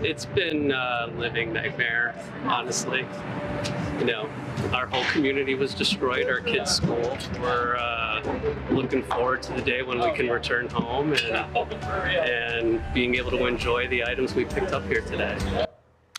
It's been a living nightmare, honestly. You know, our whole community was destroyed, our kids' school. We're looking forward to the day when we can return home and being able to enjoy the items we picked up here today.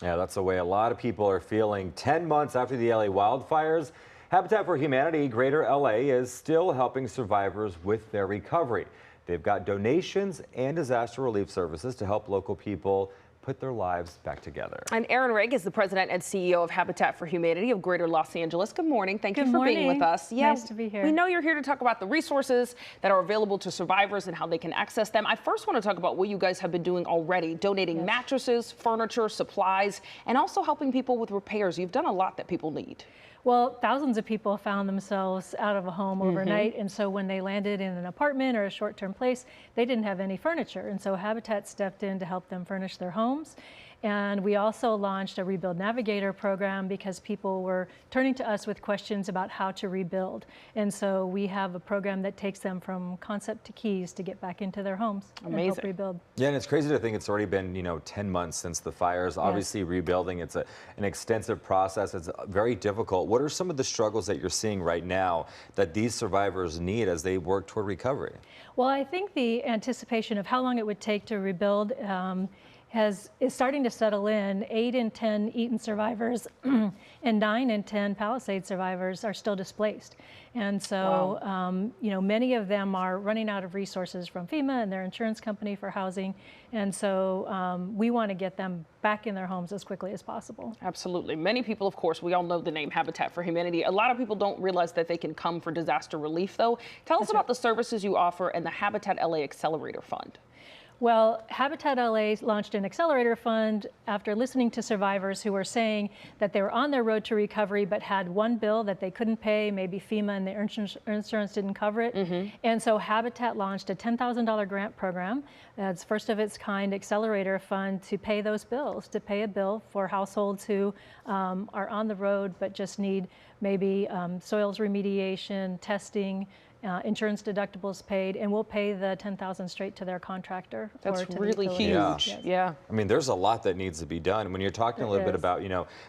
Yeah, that's the way a lot of people are feeling. 10 months after the LA wildfires, Habitat for Humanity Greater LA is still helping survivors with their recovery. They've got donations and disaster relief services to help local people put their lives back together. And Erin Rank is the president and CEO of Habitat for Humanity of Greater Los Angeles. Good morning. Thank you for being with us. Yeah, nice to be here. We know you're here to talk about the resources that are available to survivors and how they can access them. I first want to talk about what you guys have been doing already, donating mattresses, furniture, supplies, and also helping people with repairs. You've done a lot that people need. Well, thousands of people found themselves out of a home overnight, and so when they landed in an apartment or a short-term place, they didn't have any furniture, and so Habitat stepped in to help them furnish their homes. And we also launched a Rebuild Navigator program because people were turning to us with questions about how to rebuild. And so we have a program that takes them from concept to keys to get back into their homes and help rebuild. Yeah, and it's crazy to think it's already been, 10 months since the fires. Obviously, rebuilding, it's an extensive process. It's very difficult. What are some of the struggles that you're seeing right now that these survivors need as they work toward recovery? Well, I think the anticipation of how long it would take to rebuild is starting to settle in. 8 in 10 Eaton survivors and 9 in 10 Palisades survivors are still displaced. And so, many of them are running out of resources from FEMA and their insurance company for housing. And so we want to get them back in their homes as quickly as possible. Absolutely. Many people, of course, we all know the name Habitat for Humanity. A lot of people don't realize that they can come for disaster relief, though. Tell us about the services you offer and the Habitat LA Accelerator Fund. Well, Habitat LA launched an accelerator fund after listening to survivors who were saying that they were on their road to recovery but had one bill that they couldn't pay, maybe FEMA and their insurance didn't cover it. And so Habitat launched a $10,000 grant program. That's first of its kind accelerator fund to pay those bills, to pay a bill for households who are on the road but just need maybe soils remediation, testing, insurance deductibles paid, and we'll pay the $10,000 straight to their contractor. That's really huge. Yeah. I mean, there's a lot that needs to be done. When you're talking a little bit about,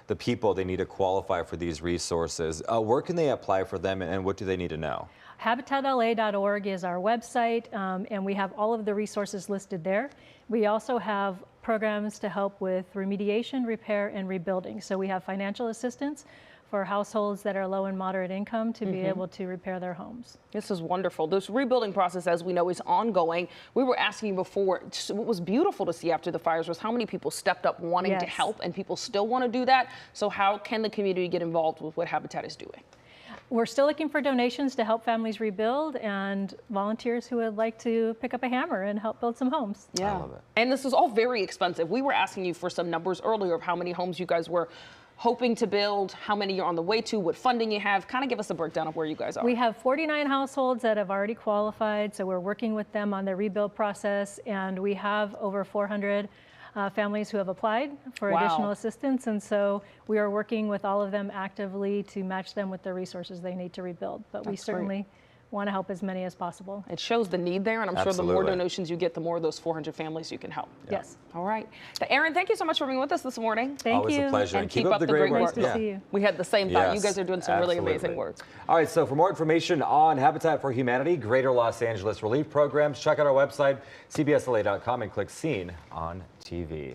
the people, they need to qualify for these resources. Where can they apply for them, and what do they need to know? HabitatLA.org is our website, and we have all of the resources listed there. We also have programs to help with remediation, repair, and rebuilding. So we have financial assistance for households that are low and moderate income to be able to repair their homes. This is wonderful. This rebuilding process, as we know, is ongoing. We were asking you before, what was beautiful to see after the fires was how many people stepped up wanting to help, and people still want to do that. So how can the community get involved with what Habitat is doing? We're still looking for donations to help families rebuild and volunteers who would like to pick up a hammer and help build some homes. Yeah. I love it. And this is all very expensive. We were asking you for some numbers earlier of how many homes you guys were hoping to build, how many you're on the way to, what funding you have. Kind of give us a breakdown of where you guys are. We have 49 households that have already qualified, so we're working with them on their rebuild process, and we have over 400 families who have applied for additional assistance, and so we are working with all of them actively to match them with the resources they need to rebuild. But we certainly want to help as many as possible. It shows the need there, and I'm sure the more donations you get, the more of those 400 families you can help. Yes. All right. Erin, thank you so much for being with us this morning. Thank you. Always a pleasure. And keep up the great work. Nice to see you. We had the same thought. You guys are doing some really amazing work. All right, so for more information on Habitat for Humanity, Greater Los Angeles relief programs, check out our website, cbsla.com, and click Seen on TV.